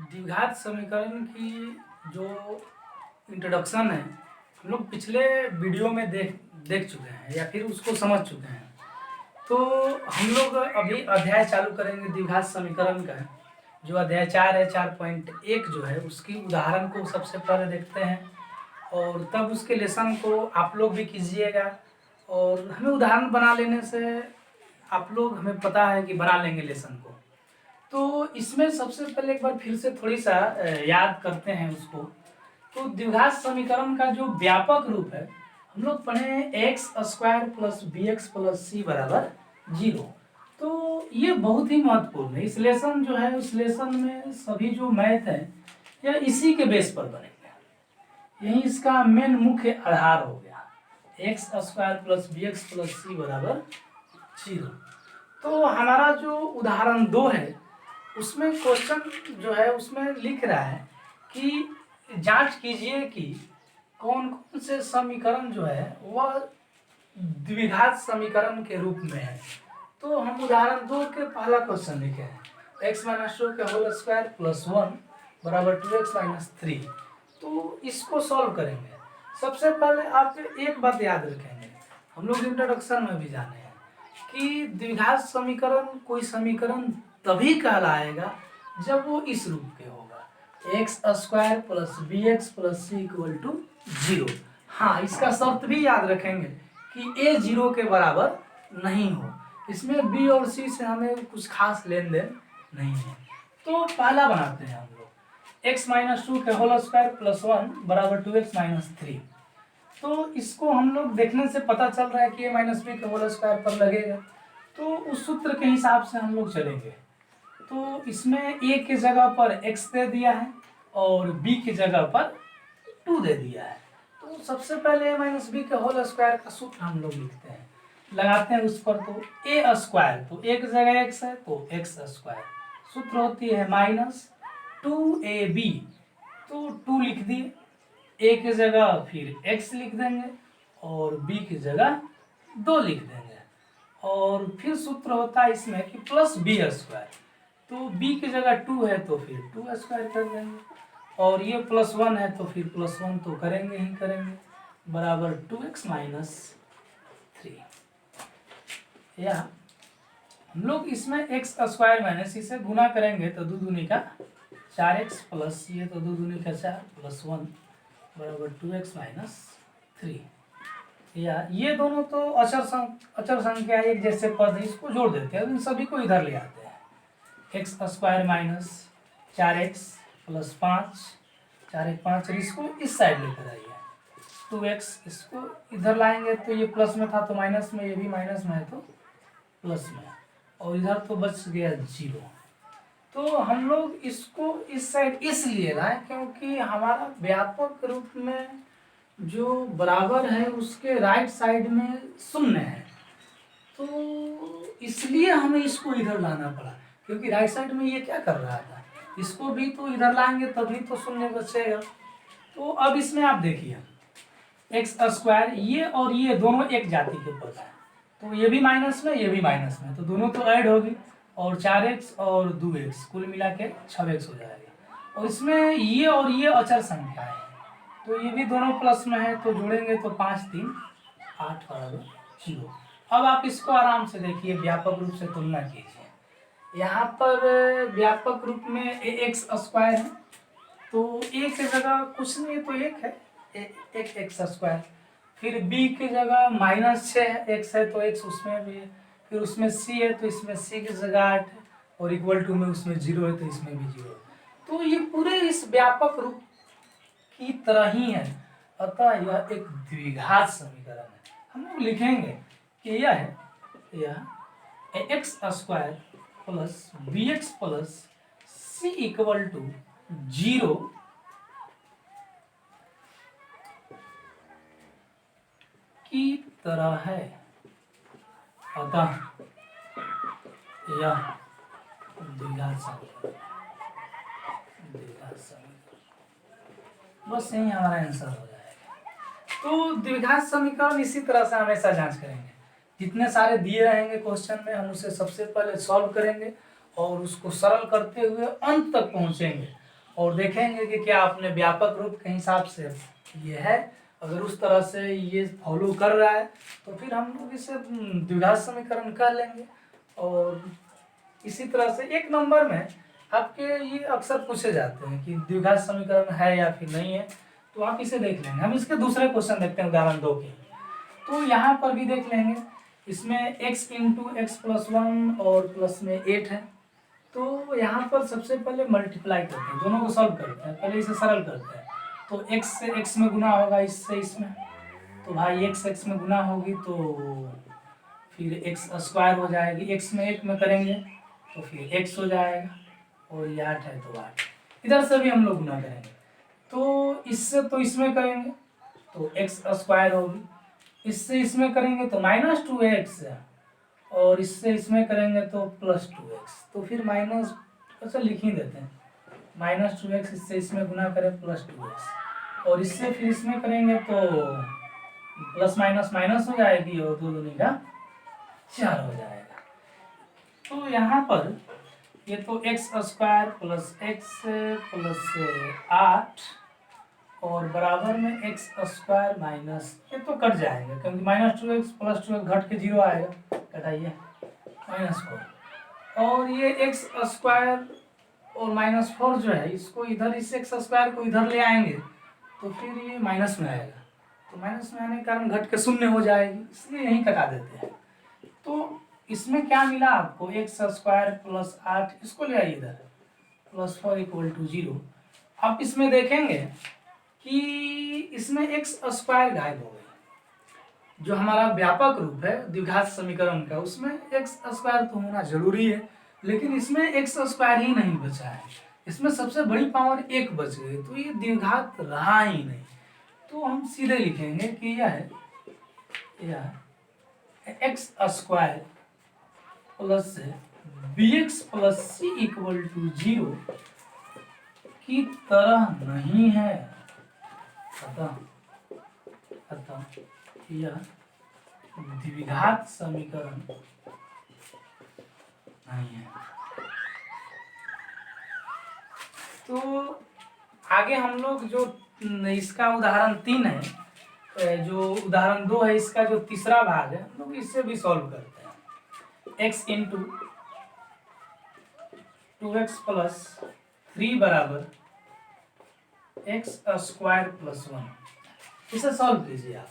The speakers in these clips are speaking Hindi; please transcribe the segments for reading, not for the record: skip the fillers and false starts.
द्विघात समीकरण की जो इंट्रोडक्शन है हम लोग पिछले वीडियो में देख चुके हैं या फिर उसको समझ चुके हैं। तो हम लोग अभी अध्याय चालू करेंगे द्विघात समीकरण का। जो अध्याय 4 है 4.1 जो है उसकी उदाहरण को सबसे पहले देखते हैं और तब उसके लेसन को आप लोग भी कीजिएगा। और हमें उदाहरण बना लेने से आप लोग हमें पता है कि बना लेंगे लेसन को। तो इसमें सबसे पहले एक बार फिर से थोड़ी सा याद करते हैं उसको। तो द्विघात समीकरण का जो व्यापक रूप है हम लोग पढ़े X square plus B x plus C बराबर 0। तो ये बहुत ही महत्वपूर्ण है। इस लेसन जो है उस लेसन में सभी जो मैथ है यह इसी के बेस पर बनेंगे। यही इसका मेन मुख्य आधार हो गया, X square plus B x plus C बराबर 0। तो हमारा जो उदाहरण 2 है उसमें क्वेश्चन जो है उसमें लिख रहा है कि जांच कीजिए कि कौन कौन से समीकरण जो है वह द्विघात समीकरण के रूप में है। तो हम उदाहरण 2 के पहला क्वेश्चन लिखे हैं एक्स माइनस 2 के होल स्क्वायर प्लस 1 बराबर 2x माइनस 3। तो इसको सॉल्व करेंगे। सबसे पहले आप एक बात याद रखेंगे, हम लोग इंट्रोडक्शन में भी जाने हैं कि द्विघात समीकरण कोई समीकरण तभी कहलाएगा जब वो इस रूप के होगा, x square plus B x plus c equal to 0। हाँ, इसका शर्त भी याद रखेंगे कि ए 0 के बराबर नहीं हो। इसमें बी और सी से हमें कुछ खास लेन देन नहीं है। तो पहला बनाते हैं हम लोग एक्स माइनस 2 के होल स्क्वायर प्लस 1 बराबर 2x माइनस 3। तो इसको हम लोग देखने से पता चल रहा है कि ए माइनस बी के होल स्क्वायर पर लगेगा। तो उस सूत्र के हिसाब से हम लोग चलेंगे। तो इसमें ए के जगह पर x दे दिया है और b की जगह पर 2 दे दिया है। तो सबसे पहले a माइनस बी के होल स्क्वायर का सूत्र हम लोग लिखते हैं, लगाते हैं उस पर। तो a स्क्वायर, तो एक जगह x है तो x स्क्वायर, सूत्र होती है माइनस 2ab। तो 2 लिख दिए, a की जगह फिर x लिख देंगे और b की जगह 2 लिख देंगे। और फिर सूत्र होता है इसमें कि प्लस बी स्क्वायर, तो b की जगह 2 है तो फिर 2 स्क्वायर कर देंगे और ये प्लस 1 है तो फिर प्लस 1 तो करेंगे ही करेंगे, बराबर 2x माइनस 3। या हम लोग इसमें x स्क्वायर माइनस इसे गुना करेंगे तो 2 दूनी का 4x प्लस ये तो 2 दूनी का 4 प्लस 1 बराबर 2x माइनस 3। या ये दोनों तो अचर संख्या एक जैसे पद है, इसको जोड़ देते हैं, इन सभी को इधर ले आते हैं। X square minus 4x plus 5, 4 1 5, इसको इस साइड लेकर आइए। 2x इसको इधर लाएंगे तो ये प्लस में था तो माइनस में, ये भी माइनस में है तो प्लस में, और इधर तो बच गया 0। तो हम लोग इसको इस साइड इसलिए लाए क्योंकि हमारा व्यापक रूप में जो बराबर है उसके राइट साइड में शून्य है। तो इसलिए हमें इसको इधर लाना पड़ा क्योंकि राइट साइड में ये क्या कर रहा था, इसको भी तो इधर लाएंगे तभी तो शून्य बचेगा। तो अब इसमें आप देखिए एक्स स्क्वायर ये और ये दोनों एक जाति के पद है, तो ये भी माइनस में ये भी माइनस में, तो दोनों तो ऐड होगी और 4x और 2x कुल मिला के 6x हो जाएगा। और इसमें ये और ये अचर संख्या है तो ये भी दोनों प्लस में है, तो जोड़ेंगे तो 5 3 8 बराबर 0। अब आप इसको आराम से देखिए, व्यापक रूप से तुलना कीजिए। यहाँ पर व्यापक रूप में एक्स स्क्वायर है तो ए की जगह कुछ नहीं है तो एक है, एक एक्स स्क्वायर। फिर बी की जगह माइनस 6 एक्स है तो एक्स उसमें भी है। फिर उसमें सी है तो इसमें सी की जगह 8 है और इक्वल टू में उसमें 0 है तो इसमें भी 0 है। तो ये पूरे इस व्यापक रूप की तरह ही है, अतः यह एक द्विघात समीकरण है। हम लोग लिखेंगे कि यह x square plus B x plus c equal to 0 की तरह है, अतः यह द्विघात समीकरण। बस यही हमारा आंसर हो जाएगा। तो द्विघात समीकरण इसी तरह से हमेशा जांच करेंगे, जितने सारे दिए रहेंगे क्वेश्चन में हम उसे सबसे पहले सॉल्व करेंगे और उसको सरल करते हुए अंत तक पहुंचेंगे। और देखेंगे कि क्या अपने व्यापक रूप के हिसाब से ये है। अगर उस तरह से ये फॉलो कर रहा है तो फिर हम लोग इसे द्विघात समीकरण कह लेंगे। और इसी तरह से एक नंबर में आपके ये अक्सर पूछे जाते हैं कि द्विघात समीकरण है या फिर नहीं है, तो आप इसे देख लेंगे। हम इसके दूसरे क्वेश्चन देखते हैं, उदाहरण 2 के। तो यहाँ पर भी देख लेंगे, इसमें x इंटू एक्स प्लस 1 और प्लस में 8 है। तो यहाँ पर सबसे पहले मल्टीप्लाई करते हैं, दोनों को सॉल्व करते हैं, पहले इसे सरल करते हैं। तो x से x में गुना होगा, इससे इसमें, तो भाई x में गुना होगी तो फिर x स्क्वायर हो जाएगी। x में 1 में करेंगे तो फिर x हो जाएगा, और ये 8 है तो 8। इधर से भी हम लोग गुना करेंगे, तो इससे तो इसमें करेंगे तो x स्क्वायर होगी, इससे इसमें करेंगे तो -2x, और इससे इसमें करेंगे तो +2x। तो फिर माइनस, अच्छा लिख ही देते हैं, -2x, इससे इसमें गुना करें +2x, और इससे फिर इसमें करेंगे तो प्लस माइनस माइनस हो जाएगी, और 2 दूनी का 4 हो जाएगा। तो यहाँ पर ये तो x square plus x plus 8 और बराबर में x स्क्वायर माइनस, ये तो कट जाएगा क्योंकि -2x प्लस 2x घट के 0 आएगा, कटाइए -4। और ये x स्क्वायर और -4 जो है, इसको इधर, इस x स्क्वायर को इधर ले आएंगे तो फिर ये माइनस में आएगा, तो माइनस में आने के कारण घट के 0 हो जाएगी, इसलिए यहीं कटा देते हैं। तो इसमें क्या मिला आपको, x स्क्वायर प्लस 8, इसको ले आइए इधर, +4 = 0। आप इसमें देखेंगे कि इसमें x स्क्वायर गायब हो गई। जो हमारा व्यापक रूप है द्विघात समीकरण का, उसमें x स्क्वायर तो होना जरूरी है, लेकिन इसमें x स्क्वायर ही नहीं बचा है, इसमें सबसे बड़ी पावर 1 बच गई, तो ये द्विघात रहा ही नहीं। तो हम सीधे लिखेंगे कि यह x square plus bx plus c = 0 की तरह नहीं है, अतः यह द्विघात समीकरण नहीं है। तो आगे हम लोग जो इसका उदाहरण 3 है, जो उदाहरण 2 है, इसका जो तीसरा भाग है, हम लोग इससे भी सॉल्व करते हैं। x इंटू 2x प्लस 3 बराबर x स्क्वायर प्लस 1, इसे सॉल्व कीजिए आप।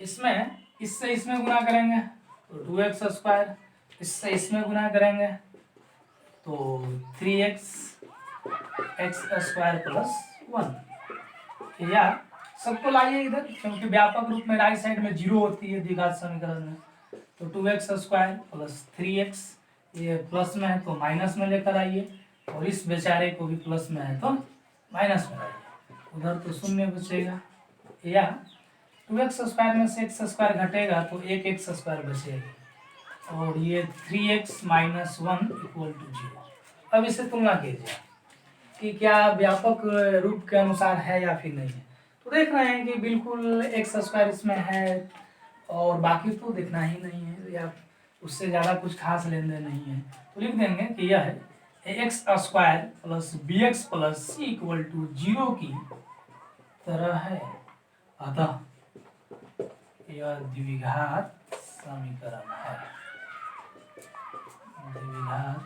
इसमें इससे इसमें गुना करेंगे तो 2x स्क्वायर, इससे इसमें गुना करेंगे तो 3x स्क्वायर प्लस 1। या सबको लाइए इधर, क्योंकि व्यापक रूप में राइट साइड में 0 होती है द्विघात समीकरण में। तो 2x स्क्वायर प्लस 3x, ये प्लस में है तो माइनस में लेकर आइए, और इस बेचारे को भी प्लस में है तो माइनस में आइए, उधर तो 0 बचेगा। या 2x स्क्वायर में से x स्क्वायर घटेगा तो 1x स्क्वायर बचेगी, और ये 3x माइनस 1 = 0। अब इसे तुलना कीजिए कि क्या व्यापक रूप के अनुसार है या फिर नहीं है। तो देख रहे हैं कि बिल्कुल x स्क्वायर इसमें है, और बाकी तो दिखना ही नहीं है, या उससे ज़्यादा कुछ खास लेन देन नहीं है। तो लिख देंगे कि यह है x square plus bx plus c = 0 की तरह है, अतः यह द्विघात समीकरण है, द्विघात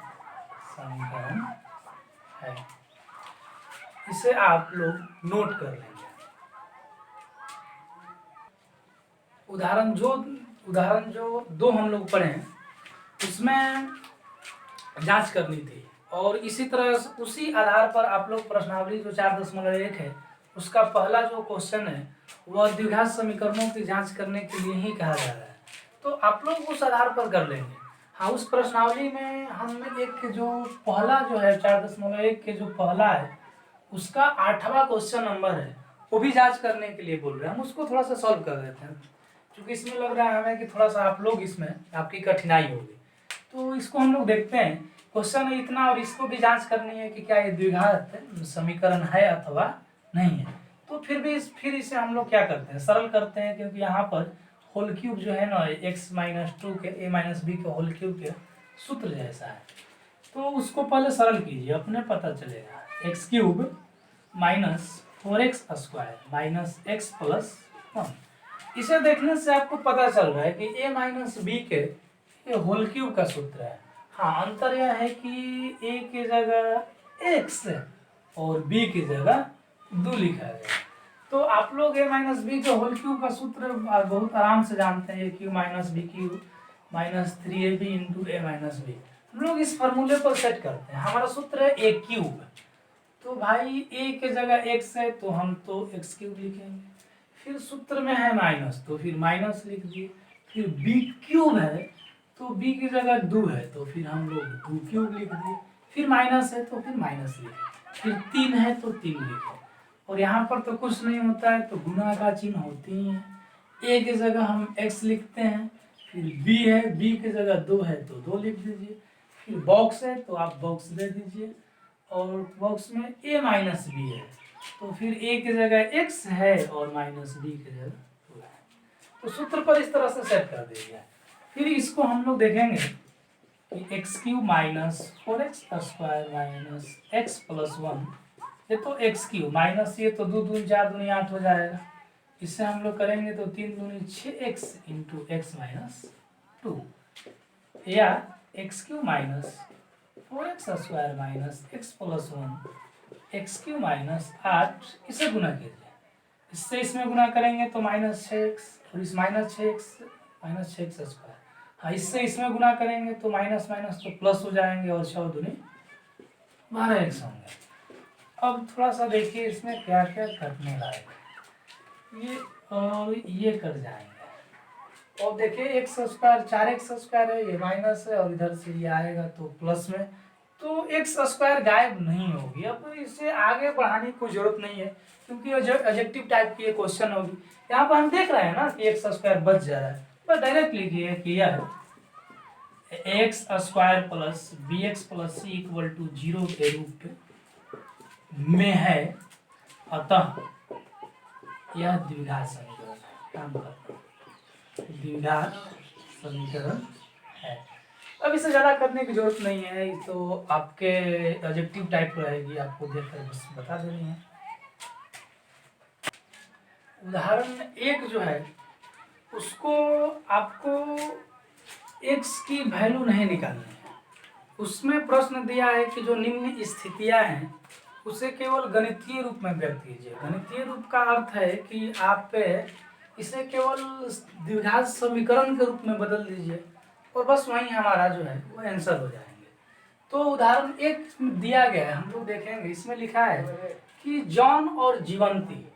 समीकरण है। इसे आप लोग नोट कर लेंगे। उदाहरण जो 2 हम लोग पढ़े हैं, उसमें जांच करनी थी, और इसी तरह उसी आधार पर आप लोग प्रश्नावली जो 4.1 है, उसका पहला जो क्वेश्चन है वह द्विघात समीकरणों की जांच करने के लिए ही कहा जा रहा है। तो आप लोग उस आधार पर कर लेंगे। हाँ, उस प्रश्नावली में हम एक जो पहला जो है 4.1 के जो पहला है, उसका 8वां क्वेश्चन नंबर है, वो भी जांच करने के लिए बोल रहे हैं। हम उसको थोड़ा सा सॉल्व कर देते हैं, क्योंकि इसमें लग रहा है हमें कि थोड़ा सा आप लोग इसमें आपकी कठिनाई होगी। तो इसको हम लोग देखते हैं, क्वेश्चन है इतना, और इसको भी जांच करनी है कि क्या ये द्विघात समीकरण है अथवा नहीं है। तो फिर इसे हम लोग क्या करते हैं, सरल करते हैं, क्योंकि यहाँ पर होल क्यूब जो है ना, x - 2 के a - b के होल क्यूब के सूत्र जैसा है। तो उसको पहले सरल कीजिए, अपने पता चलेगा। X cube minus 4x square minus x plus 1। इसे देखने से आपको पता चल रहा है कि a माइनस बी के ये होल क्यूब का सूत्र है। हाँ, अंतर यह है कि a की जगह x और b की जगह 2 लिखा गया। तो आप लोग a माइनस बी के होल क्यूब का सूत्र बहुत आराम से जानते हैं, a cube minus b cube minus 3ab into a minus b. हम लोग इस फॉर्मूले पर सेट करते हैं। हमारा सूत्र है a क्यूब, तो भाई a की जगह x है तो हम तो x क्यूब लिखेंगे, फिर सूत्र में है माइनस तो फिर माइनस लिख दिए, फिर b क्यूब है तो b की जगह 2 है तो फिर हम लोग 2 क्यूब लिख दिए, फिर माइनस है तो फिर माइनस लिखे, फिर 3 है तो 3 लिखे। और यहाँ पर तो कुछ नहीं होता है तो गुणा का चिन्ह होती ही है। a की जगह हम x लिखते हैं, फिर b है, b की जगह 2 है तो 2 लिख दीजिए, फिर बॉक्स है तो आप बॉक्स दे दीजिए, और बॉक्स में a माइनस बी है तो फिर a की जगह x है और माइनस b की जगह 2 है। तो सूत्र पर इस तरह से सेट कर दीजिए। फिर इसको हम लोग देखेंगे कि x cube minus 4x square minus x plus 1, ये तो एक्स क्यूब माइनस ये तो 2 दूनी 4 दूनी 8 हो जाएगा। इससे हम लोग करेंगे तो 3 दूनी 6x इंटू एक्स माइनस 2, या x cube minus 4x square minus x plus 1 x cube minus 8, इसे गुना कीजिए। इससे इसमें गुना करेंगे तो माइनस 6x और इस माइनस 6x स्क्वायर। हाँ, इससे इसमें गुना करेंगे तो माइनस माइनस तो प्लस हो जाएंगे और 6 दूनी 12x होंगे। अब थोड़ा सा देखिए इसमें क्या क्या करने लायक, ये और ये कर जाएंगे। और देखिए एक्स स्क्वायर 4x स्क्वायर है, ये माइनस है और इधर से ये आएगा तो प्लस में, तो एक्स स्क्वायर गायब नहीं होगी। अब इसे आगे बढ़ाने की कोई जरूरत नहीं है क्योंकि ऑब्जेक्टिव टाइप की क्वेश्चन होगी। यहाँ पर हम देख रहे हैं ना कि एक्स स्क्वायर बच जा रहा है, बस डायरेक्ट लिखिए कि यह x square plus B x plus c equal to 0 के रूप में है, अतः यह द्विघात समीकरण काम करता है, द्विघात समीकरण है। अब इसे ज़्यादा करने की जरूरत नहीं है, तो आपके ऑब्जेक्टिव टाइप रहेगी, आपको देखकर बस बता देनी है। उदाहरण 1 जो है उसको आपको x की वैल्यू नहीं निकालनी है। उसमें प्रश्न दिया है कि जो निम्न स्थितियां हैं उसे केवल गणितीय रूप में व्यक्त कीजिए। गणितीय रूप का अर्थ है कि आप इसे केवल द्विघात समीकरण के रूप में बदल दीजिए और बस वहीं हमारा जो है वो आंसर हो जाएंगे। तो उदाहरण 1 दिया गया है, हम लोग देखेंगे। इसमें लिखा है कि जॉन और जीवंती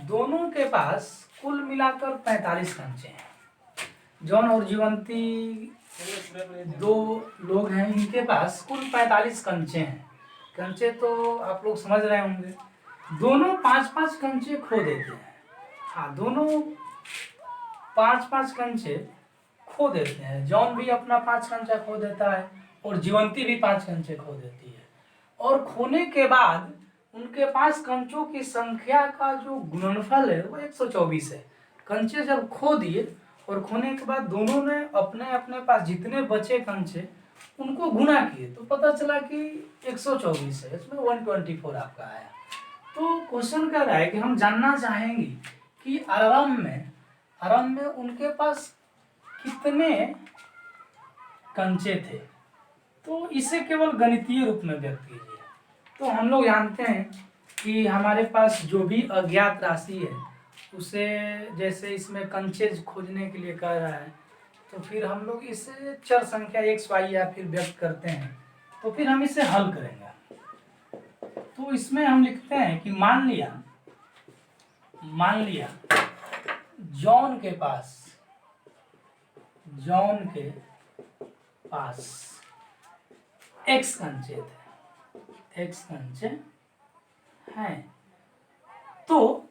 दोनों के पास कुल मिलाकर 45 कंचे हैं। जॉन और जीवंती 2 लोग हैं, इनके पास कुल 45 कंचे हैं। कंचे तो आप लोग समझ रहे होंगे, दोनों 5-5 कंचे खो देते हैं। हाँ, दोनों 5-5 कंचे खो देते हैं। जॉन भी अपना 5 कंचा खो देता है और जीवंती भी 5 कंचे खो देती है। और खोने के बाद उनके पास कंचों की संख्या का जो गुणनफल है वो 124 है। कंचे जब खो दिए और खोने के बाद दोनों ने अपने अपने पास जितने बचे कंचे उनको गुना किए तो पता चला कि 124 है, इसमें 124 आपका आया। तो क्वेश्चन कह रहा है कि हम जानना चाहेंगे कि आरंभ में उनके पास कितने कंचे थे। तो इसे केवल गणितीय रूप में व्यक्त कीजिए। तो हम लोग जानते हैं कि हमारे पास जो भी अज्ञात राशि है उसे, जैसे इसमें कंचे खोजने के लिए कह रहा है, तो फिर हम लोग इसे चर संख्या x y या फिर व्यक्त करते हैं, तो फिर हम इसे हल करेंगे। तो इसमें हम लिखते हैं कि मान लिया जॉन के पास x कंचे थे, x कंचे हैं, तो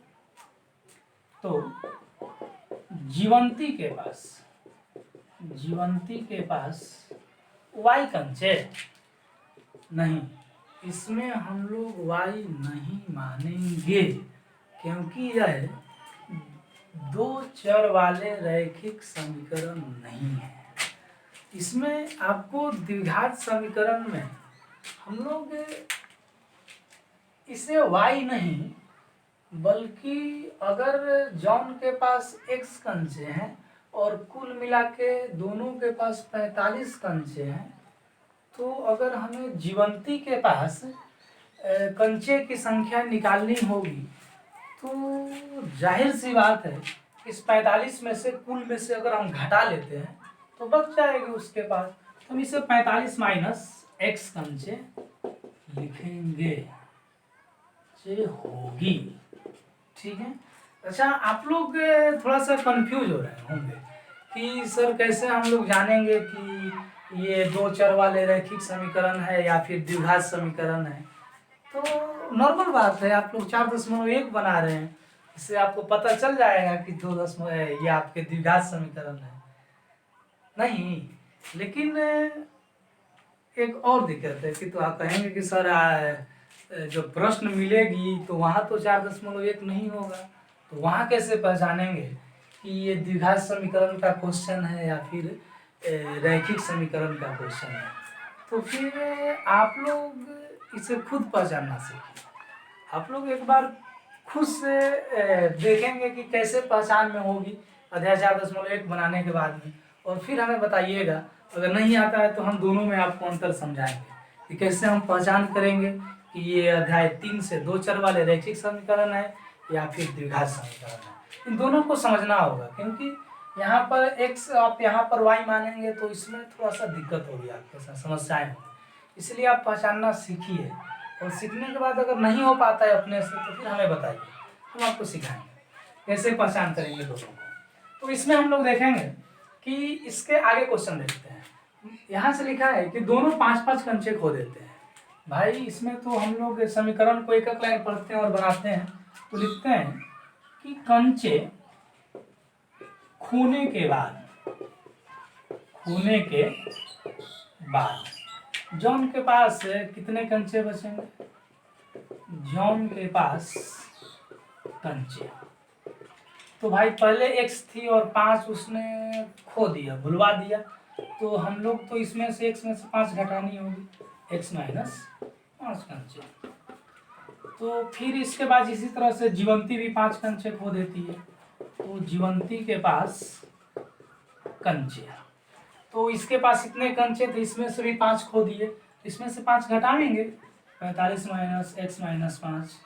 जीवंती के पास y कंचे नहीं। इसमें हम लोग y नहीं मानेंगे क्योंकि यह 2 चर वाले रैखिक समीकरण नहीं है। इसमें आपको द्विघात समीकरण में हम लोग इसे y नहीं, बल्कि अगर जॉन के पास x कंचे हैं और कुल मिला के दोनों के पास 45 कंचे हैं, तो अगर हमें जीवंती के पास कंचे की संख्या निकालनी होगी, तो जाहिर सी बात है इस 45 में से, कुल में से अगर हम घटा लेते हैं तो बच जाएगी उसके पास। तो हम इसे 45 माइनस x कंचे लिखेंगे, ये होगी। ठीक है। अच्छा, आप लोग थोड़ा सा कंफ्यूज हो रहे होंगे कि सर कैसे हम लोग जानेंगे कि ये दो चर वाले रैखिक समीकरण है या फिर द्विघात समीकरण है। तो नॉर्मल बात है, आप लोग 4.1 बना रहे हैं, इससे आपको पता चल जाएगा कि 2 ये आपके द्विघात समीकरण है। नहीं, लेकिन एक और दिक्कत है कि तो आप कहेंगे कि सर जो प्रश्न मिलेगी तो वहाँ तो 4.1 नहीं होगा, तो वहाँ कैसे पहचानेंगे कि ये द्विघात समीकरण का क्वेश्चन है या फिर रैखिक समीकरण का क्वेश्चन है। तो फिर आप लोग इसे खुद पहचानना सीखिए। आप लोग एक बार खुद से देखेंगे कि कैसे पहचान में होगी अध्याय 4.1 बनाने के बाद में, और फिर हमें बताइएगा। अगर नहीं आता है तो हम दोनों में आपको अंतर समझाएंगे कि कैसे हम पहचान करेंगे कि ये अध्याय 3 से 2 चर वाले रैखिक समीकरण है या फिर द्विघात समीकरण है। इन दोनों को समझना होगा, क्योंकि यहाँ पर x आप यहाँ पर y मानेंगे तो इसमें थोड़ा सा दिक्कत होगी, आपके साथ समस्याएं होंगी। इसलिए आप पहचानना सीखिए, और सीखने के बाद अगर नहीं हो पाता है अपने से तो फिर हमें बताइए, हम आपको सिखाएंगे कैसे पहचान करेंगे दोनों को। तो इसमें हम लोग देखेंगे कि इसके आगे क्वेश्चन देखते हैं। यहाँ से लिखा है कि दोनों 5-5 कंचे खो देते हैं। भाई इसमें तो हम लोग समीकरण को एक लाइन पढ़ते हैं और बनाते हैं। तो लिखते हैं कि कंचे खोने के बाद जॉन के पास कितने कंचे बचेंगे? जॉन के पास कंचे, तो भाई पहले x थी और 5 उसने खो दिया, भुलवा दिया, तो हम लोग तो इसमें से x में से 5 घटानी होगी, x माइनस 5 कंचे। तो फिर इसके बाद इसी तरह से जीवंती भी 5 कंचे खो देती है, तो जीवंती के पास कंचे, तो इसके पास इतने कंचे थे, इसमें से भी 5 खो दिए, इसमें से 5 घटाएंगे, 45 माइनस x माइनस 5,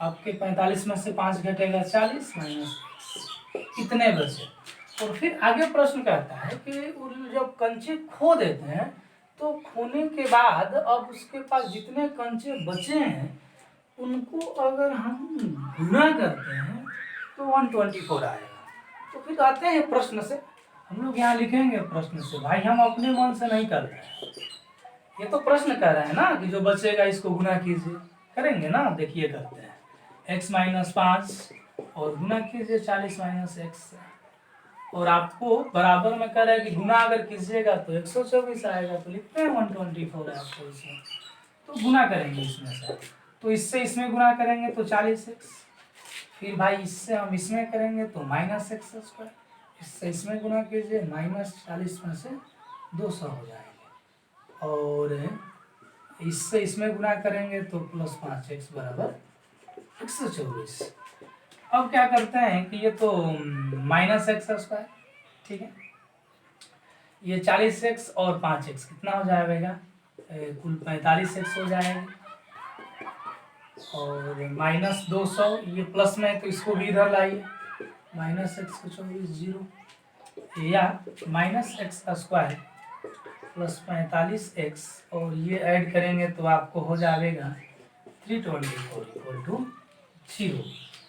आपके 45 में से 5 घटेगा 40 माइनस इतने बचे। और फिर आगे प्रश्न कहता है कि जब कंचे खो देते हैं तो खोने के बाद अब उसके पास जितने कंचे बचे हैं उनको अगर हम गुना करते हैं तो 124 आएगा। तो फिर आते हैं प्रश्न से, हम लोग यहाँ लिखेंगे प्रश्न से, भाई हम अपने मन से नहीं कर रहे हैं, ये तो प्रश्न कह रहे हैं ना कि जो बचेगा इसको गुना कीजिए, करेंगे ना, देखिए करते हैं, x माइनस 5 और गुना कीजिए 40 माइनस x, और आपको बराबर में कह रहा है कि गुना अगर कीजिएगा तो 124 आएगा, तो लिखते हैं 124 है आपको इसमें, तो गुना करेंगे इसमें से, तो इससे इसमें गुना करेंगे तो 40x, फिर भाई इससे हम इसमें करेंगे तो माइनस x स्क्वायर, इससे इसमें गुना कीजिए, माइनस 40 में से 200 हो जाएंगे, और इससे इसमें गुना करेंगे तो प्लस 5x बराबर 124। अब क्या करते हैं कि ये तो माइनस x स्क्वायर, ठीक है, ये 40x और 5x कितना हो जाएगा, कुल 45x हो जाएगा, और माइनस 200, ये प्लस में तो इसको भी इधर लाइए, माइनस 124 0, या minus x square plus 45x, और ये ऐड करेंगे तो आपको हो जाएगा 324 इक्वल टू 0।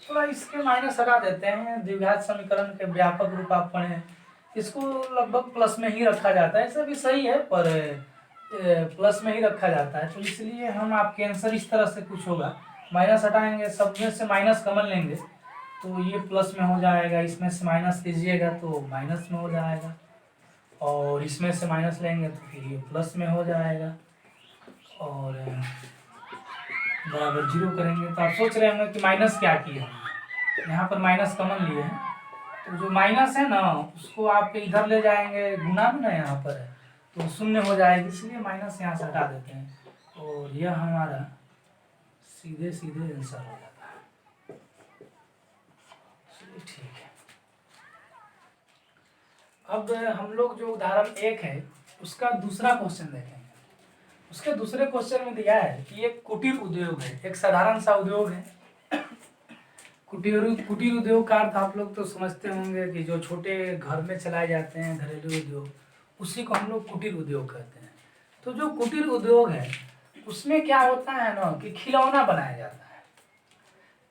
थोड़ा इसके माइनस हटा देते हैं, द्विघात समीकरण के व्यापक रूप आप पढ़े, इसको लगभग प्लस में ही रखा जाता है, ऐसा भी सही है पर प्लस में ही रखा जाता है, तो इसलिए हम आपके आंसर इस तरह से कुछ होगा, माइनस हटाएंगे, सब में से माइनस कॉमन लेंगे तो ये प्लस में हो जाएगा, इसमें से माइनस लीजिएगा तो माइनस में हो जाएगा, और इसमें से माइनस लेंगे तो फिर ये प्लस में हो जाएगा, और बराबर 0 करेंगे। तो आप सोच रहे होंगे कि माइनस क्या किया, यहाँ पर माइनस कॉमन लिए हैं, तो जो माइनस है ना उसको आप इधर ले जाएंगे, गुना में ना यहाँ पर है तो शून्य हो जाएगी, इसलिए माइनस यहाँ से हटा देते हैं, और यह हमारा सीधे सीधे आंसर हो जाता है। चलिए ठीक है। अब हम लोग जो उदाहरण 1 है उसका दूसरा क्वेश्चन देखेंगे। उसके दूसरे क्वेश्चन में दिया है कि एक कुटीर उद्योग है, एक साधारण सा उद्योग है। कुटीर उद्योग का अर्थ आप लोग तो समझते होंगे कि जो छोटे घर में चलाए जाते हैं घरेलू उद्योग, उसी को हम लोग कुटीर उद्योग कहते हैं। तो जो कुटीर उद्योग है उसमें क्या होता है ना कि खिलौना बनाया जाता है।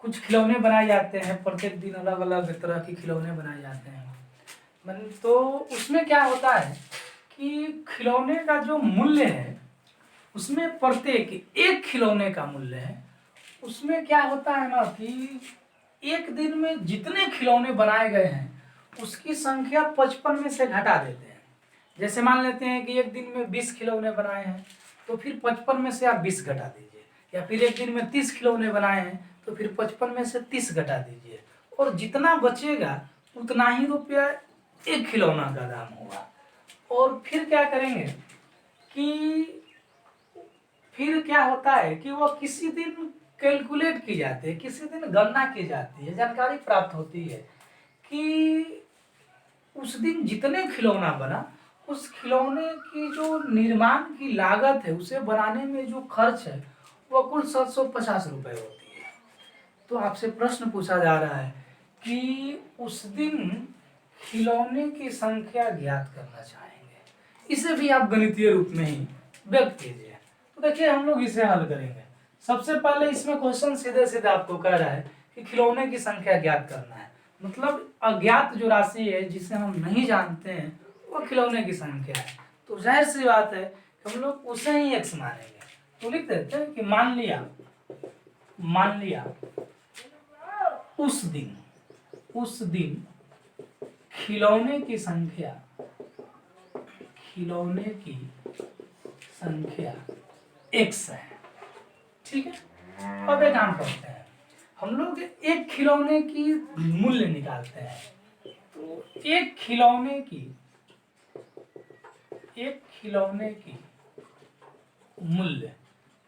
कुछ खिलौने बनाए जाते हैं, प्रत्येक दिन अलग अलग तरह के खिलौने बनाए जाते हैं। तो उसमें क्या होता है कि खिलौने का जो मूल्य है उसमें प्रत्येक एक खिलौने का मूल्य है, उसमें क्या होता है ना कि एक दिन में जितने खिलौने बनाए गए हैं उसकी संख्या 55 में से घटा देते हैं। जैसे मान लेते हैं कि एक दिन में 20 खिलौने बनाए हैं तो फिर 55 में से आप 20 घटा दीजिए, या फिर एक दिन में 30 खिलौने बनाए हैं तो फिर 55 में से 30 घटा दीजिए, और जितना बचेगा उतना ही रुपया एक खिलौना का दाम होगा। और फिर क्या करेंगे कि फिर क्या होता है कि वो किसी दिन कैलकुलेट की जाती है, किसी दिन गणना की जाती है, जानकारी प्राप्त होती है कि उस दिन जितने खिलौना बना उस खिलौने की जो निर्माण की लागत है, उसे बनाने में जो खर्च है वो कुल 750 रुपये होती है। तो आपसे प्रश्न पूछा जा रहा है कि उस दिन खिलौने की संख्या ज्ञात करना चाहेंगे, इसे भी आप गणितीय रूप में ही व्यक्त कीजिए। तो देखिए हम लोग इसे हल करेंगे। सबसे पहले इसमें क्वेश्चन सीधे सीधे आपको कह रहा है कि खिलौने की संख्या ज्ञात करना है, मतलब अज्ञात जो राशि है जिसे हम नहीं जानते हैं वो खिलौने की संख्या है। तो जाहिर सी बात है कि हम लोग उसे ही x मानेंगे। तो लिख देते हैं कि मान लिया उस दिन खिलौने की संख्या x है। ठीक है। अब एक काम करते हैं, हम लोग एक खिलौने की मूल्य निकालते हैं। तो एक खिलौने की मूल्य,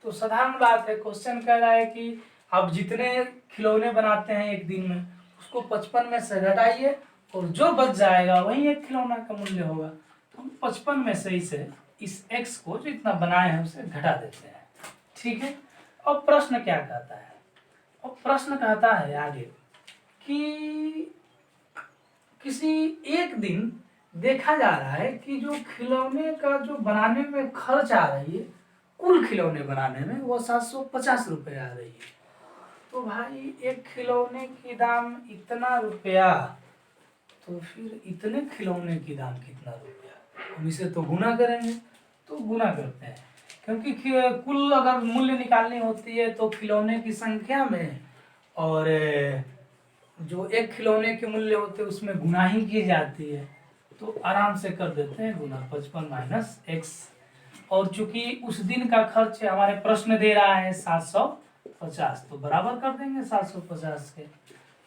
तो साधारण बात है, क्वेश्चन कह रहा है कि आप जितने खिलौने बनाते हैं एक दिन में उसको 55 में से घटाइए और जो बच जाएगा वही एक खिलौना का मूल्य होगा। तो हम 55 में से इसे इस x को जो इतना बनाए हैं उसे घटा देते हैं। ठीक है। अब प्रश्न क्या कहता है? अब प्रश्न कहता है आगे कि किसी एक दिन देखा जा रहा है कि जो खिलौने का जो बनाने में खर्च आ रही है, कुल खिलौने बनाने में वो 750 रुपये आ रही है। तो भाई एक खिलौने की दाम इतना रुपया, तो फिर इतने खिलौने की दाम कितना रुपया, हम इसे तो गुना करेंगे। तो गुना करते हैं, क्योंकि कुल अगर मूल्य निकालनी होती है तो खिलौने की संख्या में और जो एक खिलौने के मूल्य होते हैं उसमें गुना ही की जाती है। तो आराम से कर देते हैं गुना 55 माइनस x। और चूंकि उस दिन का खर्च हमारे प्रश्न दे रहा है 750, तो बराबर कर देंगे 750 के।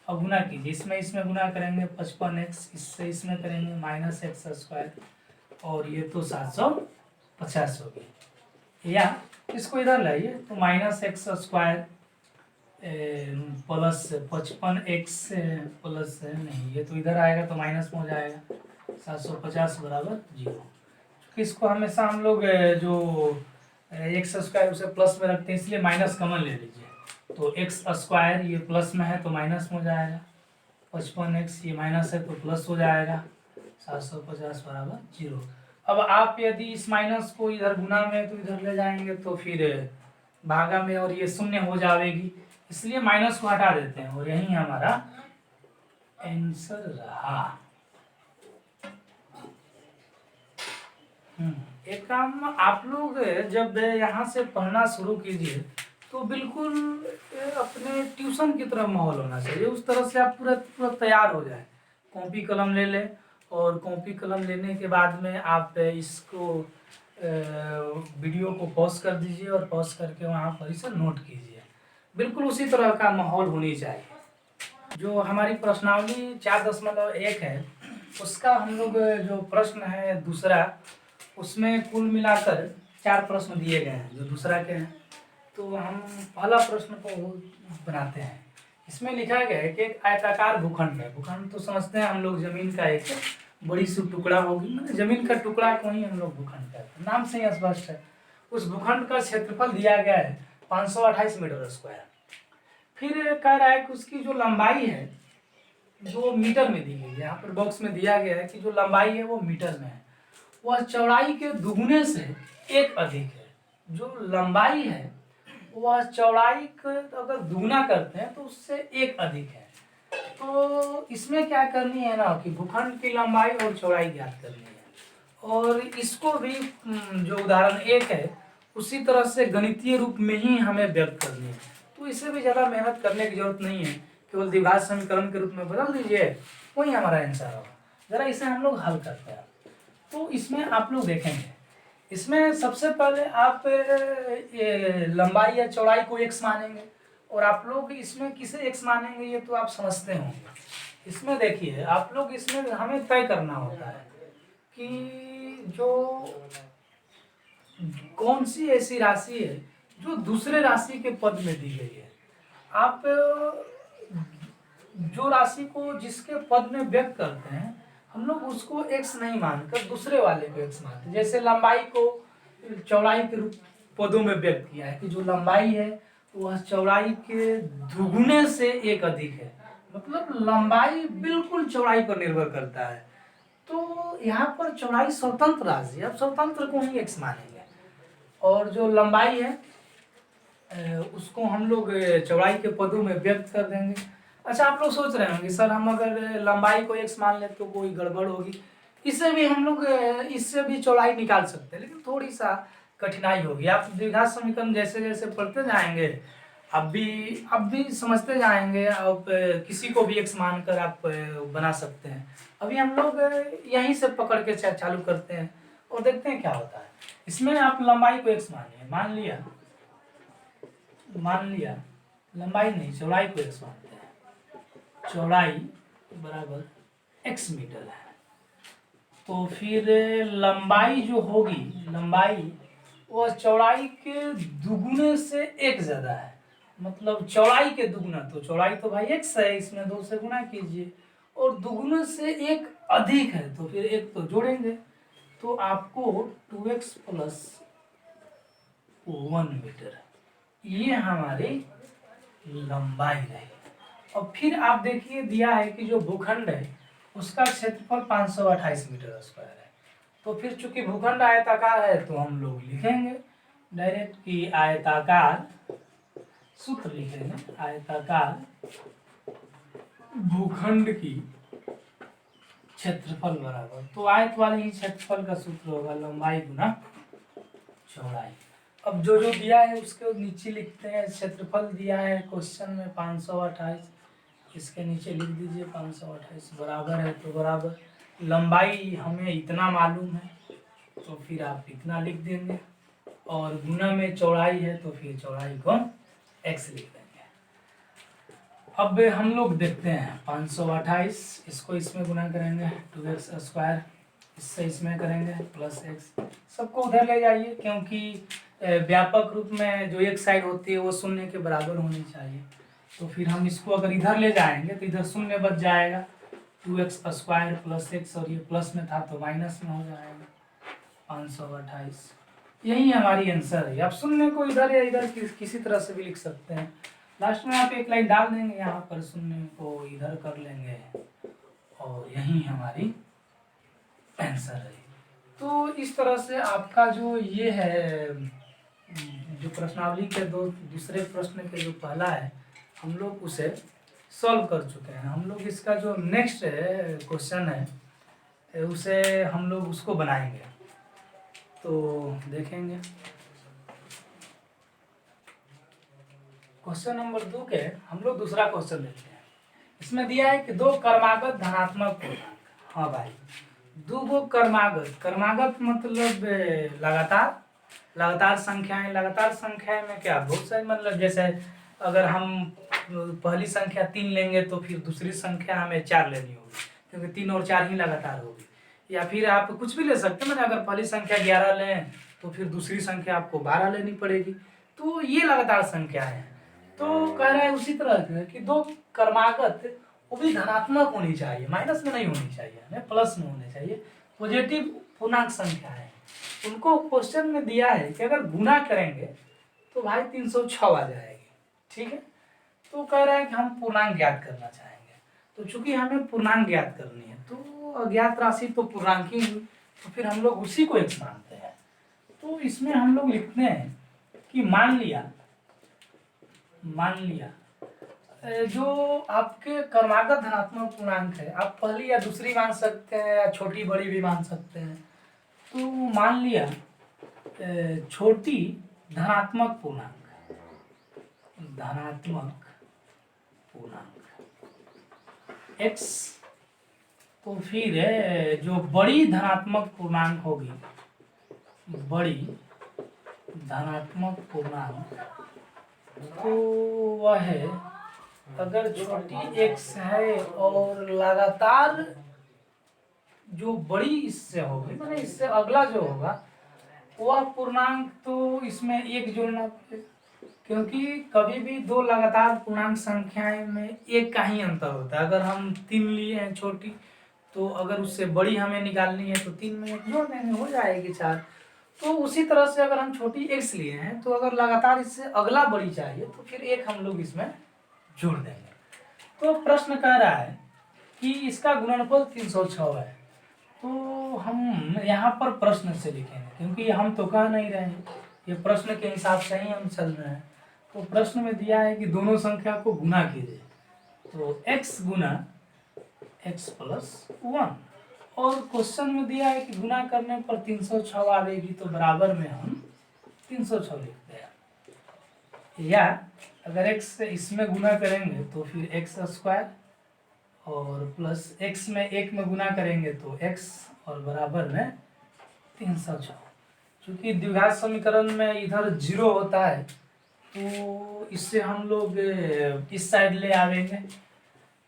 अब गुना कीजिए, इसमें गुना करेंगे 55x, इससे इसमें करेंगे माइनस एक्स स्क्वायर, और ये तो 750 हो गई। या इसको इधर लाइए तो minus x square plus 55x plus नहीं, ये तो इधर आएगा तो माइनस में हो जाएगा, 750 बराबर 0। इसको हमेशा हम लोग जो एक्स स्क्वायर उसे प्लस में रखते हैं, इसलिए माइनस कॉमन ले लीजिए। तो एक्स स्क्वायर ये प्लस में है तो माइनस में हो जाएगा, 55x ये माइनस है तो प्लस हो जाएगा, 750 बराबर 0। अब आप यदि इस माइनस को इधर गुना में तो इधर ले जाएंगे तो फिर भागा में और ये शून्य हो जाएगी, इसलिए माइनस को हटा देते हैं और यही हमारा आंसर रहा। एक काम आप लोग जब यहाँ से पढ़ना शुरू कीजिए तो बिल्कुल अपने ट्यूशन की तरह माहौल होना चाहिए, उस तरह से आप पूरा तैयार हो जाए। कॉपी कलम ले लें और कॉपी कलम लेने के बाद में आप इसको वीडियो को पॉज कर दीजिए और पॉज करके वहाँ पर इसे नोट कीजिए। बिल्कुल उसी तरह का माहौल होनी चाहिए। जो हमारी प्रश्नावली 4.1 है उसका हम लोग जो प्रश्न है दूसरा, उसमें कुल मिलाकर 4 प्रश्न दिए गए हैं जो दूसरा के हैं। तो हम पहला प्रश्न को बनाते हैं। इसमें लिखा गया है कि एक आयताकार भूखंड है। भूखंड तो समझते हैं हम लोग जमीन का एक बड़ी सी टुकड़ा होगी, मतलब जमीन का टुकड़ा को ही हम लोग भूखंड कहते हैं, नाम से ही स्पष्ट है। उस भूखंड का क्षेत्रफल दिया गया है 528 मीटर स्क्वायर। फिर कह रहा है कि उसकी जो लंबाई है जो मीटर में दी गई है, यहाँ पर बॉक्स में दिया गया है कि जो लंबाई है वो मीटर में है, वह चौड़ाई के दुगने से एक अधिक है। जो लंबाई है वह चौड़ाई को अगर दुगना करते हैं तो उससे एक अधिक है। तो इसमें क्या करनी है ना कि भूखंड की लंबाई और चौड़ाई ज्ञात करनी है, और इसको भी जो उदाहरण 1 है उसी तरह से गणितीय रूप में ही हमें व्यक्त करनी है। तो इससे भी ज़्यादा मेहनत करने की जरूरत नहीं है, केवल द्विघात समीकरण के रूप में बदल दीजिए, वही हमारा आंसर होगा। ज़रा इसे हम लोग हल करते हैं। तो इसमें आप लोग देखेंगे, इसमें सबसे पहले आप लंबाई या चौड़ाई को x मानेंगे, और आप लोग इसमें किसे x मानेंगे ये तो आप समझते होंगे। इसमें देखिए आप लोग, इसमें हमें तय करना होता है कि जो कौन सी ऐसी राशि है जो दूसरे राशि के पद में दी गई है। आप जो राशि को जिसके पद में व्यक्त करते हैं हम लोग उसको x नहीं मानकर दूसरे वाले को x मानते हैं। जैसे लंबाई को चौड़ाई के रूप पदों में व्यक्त किया है कि जो लंबाई है वह चौड़ाई के दुगुने से एक अधिक है, मतलब लंबाई बिल्कुल चौड़ाई पर निर्भर करता है। तो यहाँ पर चौड़ाई स्वतंत्र राशि, अब स्वतंत्र को ही x मानेंगे, और जो लंबाई है उसको हम लोग चौड़ाई के पदों में व्यक्त कर देंगे। अच्छा, आप लोग सोच रहे होंगे सर हम अगर लंबाई को x मान ले तो कोई गड़बड़ होगी। इससे भी हम लोग इससे भी चौड़ाई निकाल सकते हैं, लेकिन थोड़ी सा कठिनाई होगी। आप द्विघात समीकरण जैसे जैसे पढ़ते जाएंगे अब भी समझते जाएंगे। अब किसी को भी x मानकर आप बना सकते हैं। अभी हम लोग यहीं से पकड़ के चालू करते हैं और देखते हैं क्या होता है। इसमें आप लंबाई को x मानिए, मान लिया लंबाई नहीं चौड़ाई को x मानते हैं। चौड़ाई बराबर x मीटर है, तो फिर लंबाई जो होगी, लंबाई वह चौड़ाई के दुगुने से एक ज़्यादा है, मतलब चौड़ाई के दुगुना। तो चौड़ाई तो भाई x है, इसमें 2 से गुना कीजिए, और दुगुने से एक अधिक है तो फिर एक तो जोड़ेंगे, तो आपको 2x प्लस 1 मीटर ये हमारी लंबाई रही। और फिर आप देखिए दिया है कि जो भूखंड है उसका क्षेत्रफल 528 मीटर स्क्वायर है। तो फिर चूंकि भूखंड आयताकार है तो हम लोग लिखेंगे डायरेक्ट कि आयताकार, सूत्र लिखेंगे आयताकार भूखंड की क्षेत्रफल बराबर, तो आयत वाले ही क्षेत्रफल का सूत्र होगा लंबाई गुना चौड़ाई। अब जो जो दिया है उसके नीचे लिखते हैं। क्षेत्रफल दिया है क्वेश्चन में 528, इसके नीचे लिख दीजिए 528 बराबर है, तो बराबर लंबाई हमें इतना मालूम है तो फिर आप इतना लिख देंगे, और गुना में चौड़ाई है तो फिर चौड़ाई को x लिख देंगे। अब हम लोग देखते हैं 528, इसको इसमें गुना करेंगे 2x स्क्वायर, इससे इसमें करेंगे प्लस x, सबको उधर ले जाइए क्योंकि व्यापक रूप में जो एक साइड होती है वो शून्य के बराबर होनी चाहिए। तो फिर हम इसको अगर इधर ले जाएंगे तो इधर शून्य बच जाएगा, 2x स्क्वायर प्लस x, और ये प्लस में था तो माइनस में हो जाएगा 528। यही हमारी आंसर है। आप शून्य को इधर या इधर किसी तरह से भी लिख सकते हैं। लास्ट में आप एक लाइन डाल देंगे यहाँ पर, शून्य को इधर कर लेंगे, और यही हमारी आंसर है। तो इस तरह से आपका जो ये है जो प्रश्नावली के दूसरे प्रश्न के जो पहला है हम लोग उसे सॉल्व कर चुके हैं। हम लोग इसका जो नेक्स्ट क्वेश्चन है उसे हम लोग उसको बनाएंगे, तो देखेंगे। क्वेश्चन नंबर 2 के हम लोग दूसरा क्वेश्चन देखते हैं। इसमें दिया है कि 2 क्रमागत धनात्मक पूर्णांक, हाँ भाई 2 क्रमागत मतलब लगातार संख्याएं। लगातार संख्या में क्या बहुत सारे, मतलब जैसे अगर हम पहली संख्या 3 लेंगे तो फिर दूसरी संख्या हमें 4 लेनी होगी, क्योंकि 3 और 4 ही लगातार होगी। या फिर आप कुछ भी ले सकते हैं, मतलब अगर पहली संख्या 11 लें तो फिर दूसरी संख्या आपको 12 लेनी पड़ेगी। तो ये लगातार संख्याएं हैं। तो कह रहा है उसी तरह से कि दो क्रमागत वो भी धनात्मक होनी चाहिए, माइनस में नहीं होनी चाहिए, हमें प्लस में होने चाहिए, पॉजिटिव पूर्णांक संख्या है। उनको क्वेश्चन में दिया है कि अगर गुना करेंगे तो भाई 306 आ जाएगी, ठीक है। तो कह रहा है कि हम पूर्णांक ज्ञात करना चाहेंगे, तो चूंकि हमें पूर्णांक ज्ञात करनी है तो अज्ञात राशि तो पूर्णांक ही हुई, तो फिर हम लोग उसी को x मानते हैं। तो इसमें हम लोग लिखते हैं कि मान लिया जो आपके क्रमागत धनात्मक पूर्णांक है, आप पहली या दूसरी मान सकते हैं या छोटी बड़ी भी मान सकते हैं। तो मान लिया छोटी धनात्मक पूर्णांक x, तो फिर जो बड़ी धनात्मक पूर्णांक होगी, बड़ी धनात्मक पूर्णांक तो वह है, अगर छोटी x है और लगातार जो बड़ी इससे होगी, मैंने इससे अगला जो होगा वह पूर्णांक, तो इसमें एक जोड़ना पड़ेगा, क्योंकि कभी भी दो लगातार पूर्णांक संख्याएं में एक का ही अंतर होता है। अगर हम 3 लिए हैं छोटी, तो अगर उससे बड़ी हमें निकालनी है तो 3 में एक जोड़ देंगे, हो जाएगी 4। तो उसी तरह से अगर हम छोटी x लिए हैं तो अगर लगातार इससे अगला बड़ी चाहिए तो फिर एक हम लोग इसमें जोड़ देंगे। तो प्रश्न कह रहा है कि इसका गुणनफल 306 है। तो हम यहाँ पर प्रश्न से लिखेंगे, क्योंकि हम तो कह नहीं रहे हैं, ये प्रश्न के हिसाब से ही हम चल रहे हैं। तो प्रश्न में दिया है कि दोनों संख्या को गुना कीजिए, तो x गुना x प्लस 1, और क्वेश्चन में दिया है कि गुना करने पर 306 आएगी, तो बराबर में हम 306 लिखते हैं। या अगर x से इसमें गुना करेंगे तो फिर x स्क्वायर, और प्लस x में 1 में गुना करेंगे तो x, और बराबर में 306। चूंकि द्विघात समीकरण में इधर 0 होता है तो इससे हम लोग इस साइड ले आवेंगे,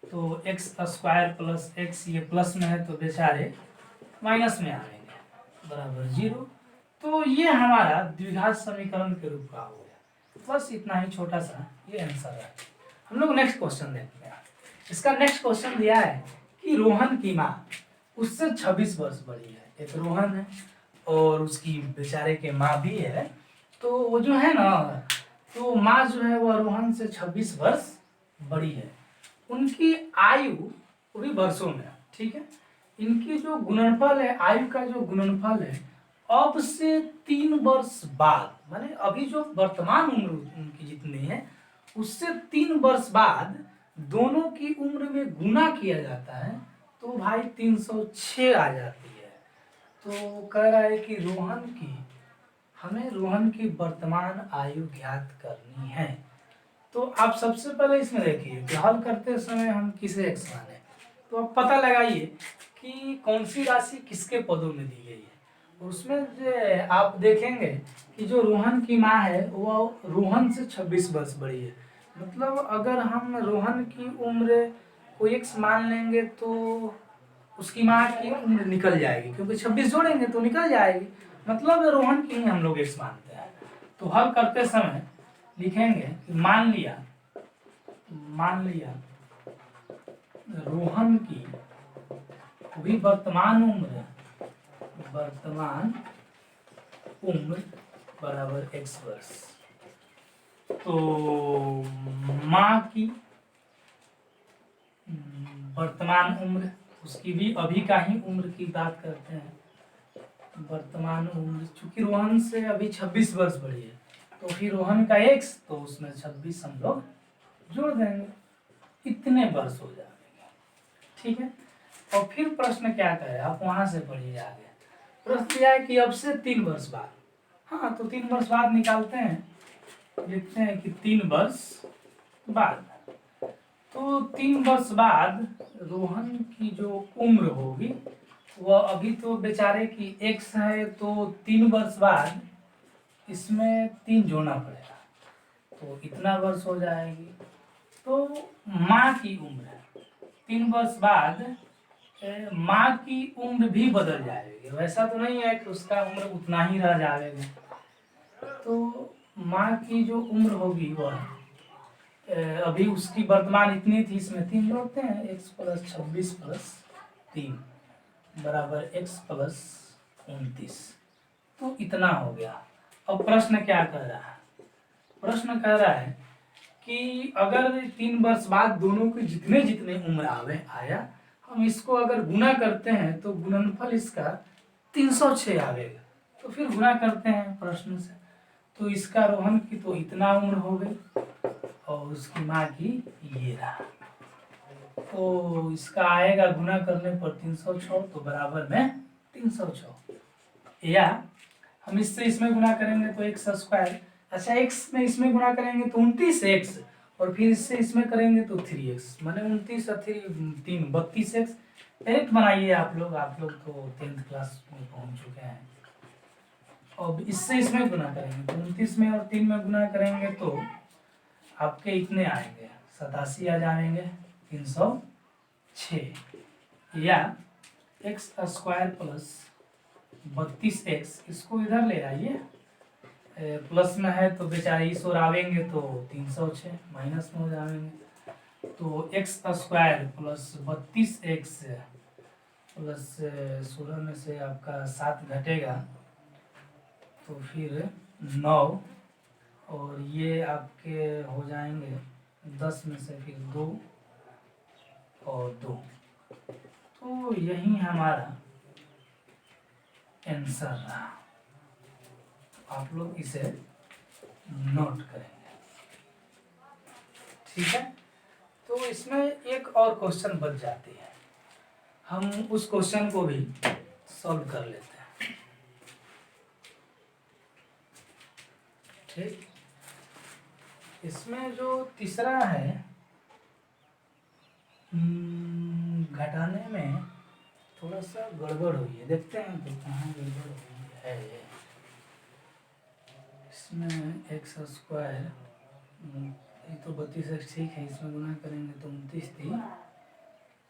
तो x स्क्वायर प्लस x, ये प्लस में है तो बेचारे माइनस में आएंगे, बराबर 0। तो ये हमारा द्विघात समीकरण के रूप का हो गया। बस इतना ही छोटा सा ये आंसर है। हम लोग नेक्स्ट क्वेश्चन देखते हैं। इसका नेक्स्ट क्वेश्चन दिया है कि रोहन की माँ उससे 26 वर्ष बड़ी है। एक रोहन है और उसकी बेचारे के माँ भी है, तो वो जो है ना, तो माँ जो है वह रोहन से 26 वर्ष बड़ी है। उनकी आयु वो भी वर्षों में, ठीक है। इनकी जो गुणनफल है, आयु का जो गुणनफल है, अब से 3 वर्ष बाद, माने अभी जो वर्तमान उम्र उनकी जितनी है उससे 3 वर्ष बाद दोनों की उम्र में गुना किया जाता है तो भाई 306 आ जाती है। तो कह रहा है कि हमें रोहन की वर्तमान आयु ज्ञात करनी है। तो आप सबसे पहले इसमें देखिए कि हल करते समय हम किसे x माने, तो आप पता लगाइए कि कौन सी राशि किसके पदों में दी गई है। उसमें जो आप देखेंगे कि जो रोहन की माँ है वह रोहन से 26 वर्ष बड़ी है। मतलब अगर हम रोहन की उम्र को x मान लेंगे तो उसकी माँ की उम्र निकल जाएगी, क्योंकि 26 जोड़ेंगे तो निकल जाएगी, मतलब रोहन की ही हम लोग x मानते हैं। तो हल करते समय लिखेंगे कि मान लिया रोहन की भी वर्तमान उम्र बराबर x वर्ष। तो माँ की वर्तमान उम्र, उसकी भी अभी का ही उम्र की बात करते हैं, वर्तमान उम्र, चूंकि रोहन से अभी 26 वर्ष बड़ी है तो फिर रोहन का x, तो उसमें 26 हम लोग जोड़ देंगे, इतने वर्ष हो जाएंगे, ठीक है। और फिर प्रश्न क्या करे, आप वहां से पढ़िए आगे। प्रश्न दिया है कि अब से 3 वर्ष बाद, हाँ तो 3 वर्ष बाद निकालते हैं, लिखते हैं कि 3 वर्ष बाद। तो 3 वर्ष बाद रोहन की जो उम्र होगी वह अभी तो बेचारे की x है, तो 3 वर्ष बाद इसमें 3 जोड़ना पड़ेगा तो इतना वर्ष हो जाएगी। तो माँ की उम्र 3 वर्ष बाद माँ की उम्र भी बदल जाएगी। वैसा तो नहीं है कि उसका उम्र उतना ही रह जाएगा। तो माँ की जो उम्र होगी वह अभी उसकी वर्तमान इतनी थी, इसमें 3 जोड़ते हैं, x + 26 + 3 बराबर x + 29, तो इतना हो गया। अब प्रश्न क्या कह रहा है? प्रश्न कह रहा है कि अगर 3 वर्ष बाद दोनों के जितने जितने उम्र आया, हम इसको अगर गुना करते हैं तो गुणनफल इसका 306 आवेगा। तो फिर गुना करते हैं प्रश्न से, तो इसका रोहन की तो इतना उम्र हो गई और उसकी माँ की ये रहा। तो इसका आएगा गुना करने पर 306, तो बराबर में 306, या हम इससे इसमें गुना करेंगे तो x²। अच्छा, x में इसमें गुना करेंगे तो 29x, और फिर इससे इसमें करेंगे तो 3x, माने 29 और 3 32x। डायरेक्ट बनाइए आप लोग तो 10th क्लास में पहुंच चुके हैं। अब इससे इसमें गुना करेंगे तो 29 में और 3 में गुना करेंगे तो आपके इतने आएंगे 87 आ जाएंगे 306, या x² + 32x, इसको इधर ले आइए, प्लस में है तो बेचारे इस ओर आवेंगे तो 306, माइनस में हो जाएंगे, तो x² + 32x प्लस 16 में से आपका 7 घटेगा तो फिर 9, और ये आपके हो जाएंगे 10 में से फिर 2 और 2, तो यही हमारा आंसर रहा। आप लोग इसे नोट करेंगे, ठीक है। तो इसमें एक और क्वेश्चन बच जाती है, हम उस क्वेश्चन को भी सॉल्व कर लेते हैं, ठीक। इसमें जो तीसरा है, घटाने में थोड़ा सा गड़बड़ हुई है, देखते हैं तो कहाँ गड़बड़ हुई है। इसमें x², ये तो 32x ठीक है, इसमें गुना करेंगे तो 29 थी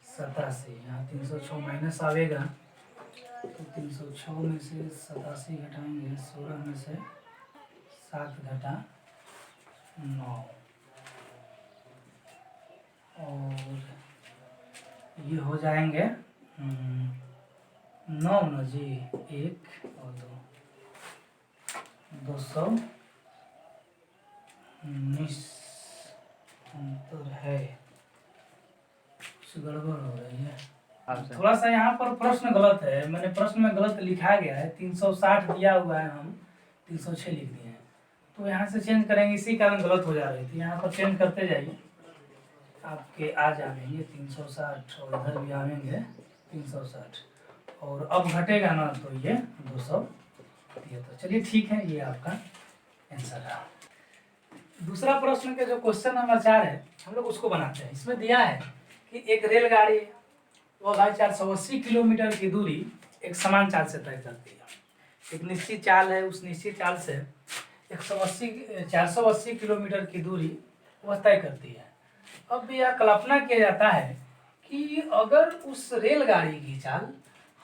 87, यहाँ 306 माइनस आवेगा, तो 306 में से 87 घटाएंगे, 16 में से 7 घटा 9, और ये हो जाएंगे 9 न जी 1 और 2, 219 अंतर है, कुछ गड़बड़ हो रही है। थोड़ा सा यहाँ पर प्रश्न गलत है, मैंने प्रश्न में गलत लिखा गया है, 360 दिया हुआ है, हम 306 लिख दिए हैं, तो यहाँ से चेंज करेंगे, इसी कारण गलत हो जा रही थी। यहाँ पर चेंज करते जाइए, आपके आ जाएंगे 360, और इधर भी आएंगे 360, और अब घटेगा ना तो ये 200, तो चलिए ठीक है, ये आपका आंसर रहा। दूसरा प्रश्न के जो क्वेश्चन नंबर 4 है, हम लोग उसको बनाते हैं। इसमें दिया है कि एक रेलगाड़ी वह भाई 480 किलोमीटर की दूरी एक समान चाल से तय करती है। एक निश्चित चाल है, उस निश्चित चाल से 480 किलोमीटर की दूरी वह तय करती है। अब यह कल्पना किया जाता है कि अगर उस रेलगाड़ी की चाल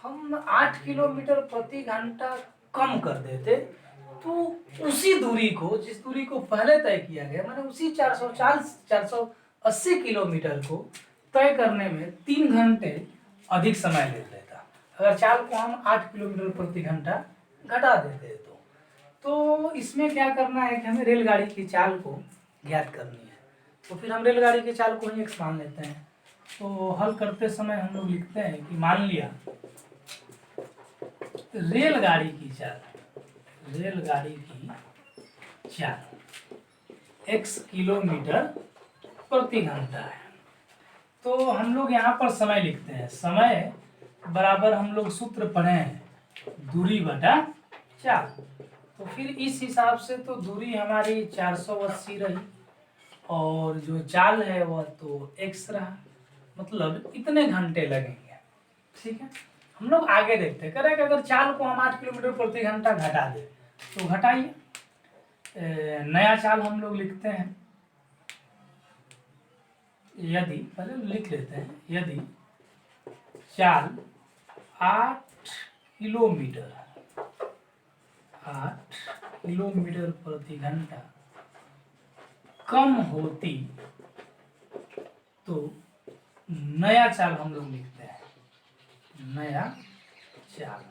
हम 8 किलोमीटर प्रति घंटा कम कर देते, तो उसी दूरी को, जिस दूरी को पहले तय किया गया, माने उसी 480 किलोमीटर को तय करने में 3 घंटे अधिक समय ले लेता, अगर चाल को हम 8 किलोमीटर प्रति घंटा घटा देते। तो इसमें क्या करना है कि हमें रेलगाड़ी की चाल को ज्ञात करनी है, तो फिर हम रेलगाड़ी की चाल को ही x मान लेते हैं। तो हल करते समय हम लोग लिखते हैं कि मान लिया रेलगाड़ी की चाल x किलोमीटर प्रति घंटा है, तो हम लोग यहाँ पर समय लिखते हैं, समय बराबर हम लोग सूत्र पढ़े हैं दूरी बटा चाल। तो फिर इस हिसाब से तो दूरी हमारी 480 रही, और जो चाल है वह तो x रहा, मतलब इतने घंटे लगेंगे, ठीक है। हम लोग आगे देखते हैं, कह रहे हैं कि अगर चाल को हम 8 किलोमीटर प्रति घंटा घटा दें, तो घटाइए, नया चाल हम लोग लिखते हैं, यदि पहले लिख लेते हैं, यदि चाल 8 किलोमीटर 8 किलोमीटर प्रति घंटा कम होती तो नया चाल हम लोग लिखते हैं। नया चाल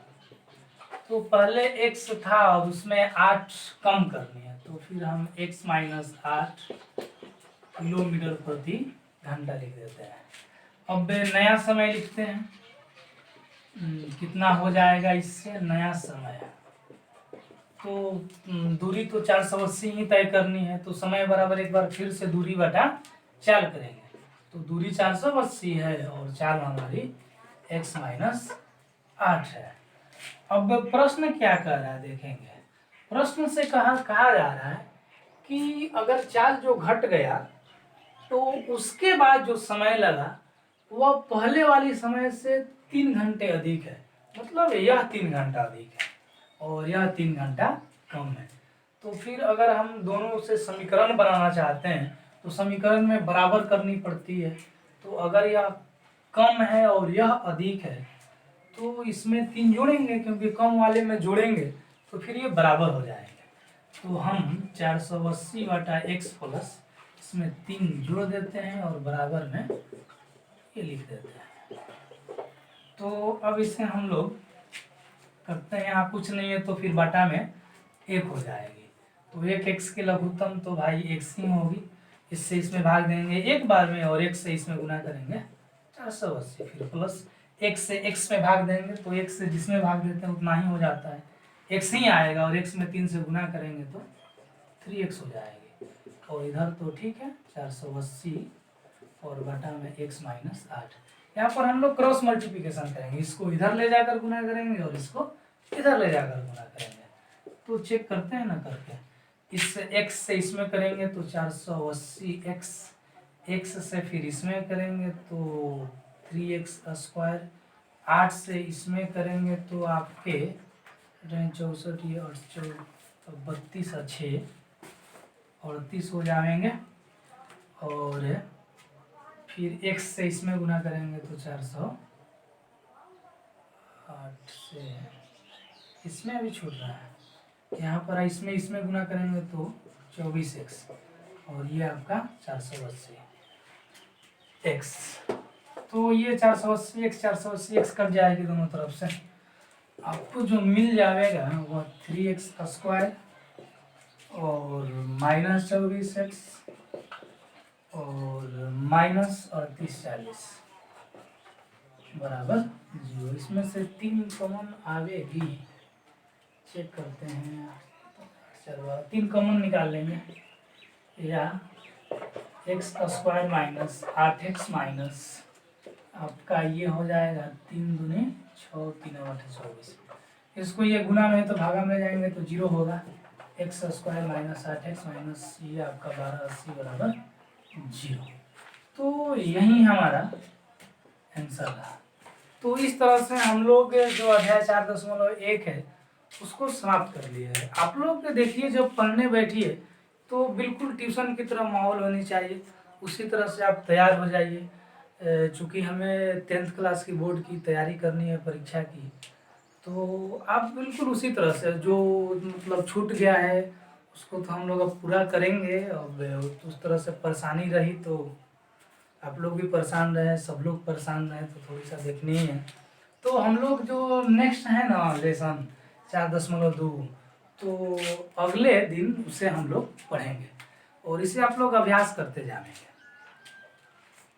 तो पहले x था और उसमें 8 कम करनी है, तो फिर हम x माइनस 8 किलोमीटर प्रति घंटा लिख देते हैं। अब नया समय लिखते हैं। कितना हो जाएगा इससे नया समय, तो दूरी तो 480 ही तय करनी है, तो समय बराबर एक बार फिर से दूरी बटा चाल करेंगे। तो दूरी 480 है और चाल हमारी x माइनस 8 है। अब प्रश्न क्या कह रहा है देखेंगे। प्रश्न से कहा जा रहा है कि अगर चाल जो घट गया तो उसके बाद जो समय लगा वह पहले वाली समय से 3 घंटे अधिक है, मतलब यह 3 घंटा अधिक है और यह 3 घंटा कम है। तो फिर अगर हम दोनों से समीकरण बनाना चाहते हैं तो समीकरण में बराबर करनी पड़ती है। तो अगर यह कम है और यह अधिक है तो इसमें 3 जोड़ेंगे, क्योंकि कम वाले में जोड़ेंगे तो फिर ये बराबर हो जाएंगे। तो हम 480 बटा x प्लस इसमें 3 जोड़ देते हैं और बराबर में ये लिख देते हैं। तो अब इसे हम लोग करते हैं, यहाँ कुछ नहीं है तो फिर बटा में 1 हो जाएगी। तो 1x के लघुत्तम तो भाई x ही होगी, इससे इसमें भाग देंगे एक बार में और 1 से इसमें गुना करेंगे 480, फिर प्लस 1 से x में भाग देंगे तो 1 से जिसमें भाग देते हैं उतना ही हो जाता है, x ही आएगा और x में 3 से गुना करेंगे तो 3x हो जाएगी। और इधर तो ठीक है 480 और बटा में x माइनस 8। यहाँ पर हम लोग क्रॉस मल्टीप्लिकेशन करेंगे, इसको इधर ले जाकर गुना करेंगे और इसको इधर ले जाकर गुना करेंगे। तो चेक करते हैं ना करके, इससे x से इसमें करेंगे तो 480x, x से फिर इसमें करेंगे तो 3x स्क्वायर, 8 से इसमें करेंगे तो आपके 64 ये 32 6 38 हो जाएंगे और फिर x से इसमें गुना करेंगे तो 408 से इसमें भी छूट रहा है, यहाँ पर इसमें गुना करेंगे तो 24x और ये आपका 480x। तो ये 480x कट जाएगी दोनों तरफ से, आपको जो मिल जाएगा वह 3x स्क्वायर और माइनस 24x और माइनस 3840 बराबर 0। इसमें से 3 कॉमन आवेगी, चेक करते हैं। चलो 3 कॉमन निकाल लेंगे, या x का स्क्वायर माइनस 8x माइनस आपका ये हो जाएगा 3 दूनी 6 3 8 24। इसको ये गुना में तो भागा में जाएंगे तो 0 होगा, x square minus 8x minus ये आपका 1280 बराबर 0। तो यही हमारा आंसर था। तो इस तरह से हम लोग जो अध्याय 4.1 है उसको समाप्त कर लिया है। आप लोग देखिए जब पढ़ने बैठिए तो बिल्कुल ट्यूशन की तरह माहौल होनी चाहिए, उसी तरह से आप तैयार हो जाइए। चूँकि हमें 10th क्लास की बोर्ड की तैयारी करनी है परीक्षा की, तो आप बिल्कुल उसी तरह से जो मतलब छूट गया है उसको तो हम लोग अब पूरा करेंगे। अब उस तरह से परेशानी रही तो आप लोग भी परेशान रहे, सब लोग परेशान रहे, तो थोड़ी सा देखनी ही है। तो हम लोग जो नेक्स्ट है ना लेसन 4.2, तो अगले दिन उसे हम लोग पढ़ेंगे और इसे आप लोग अभ्यास करते जाएंगे।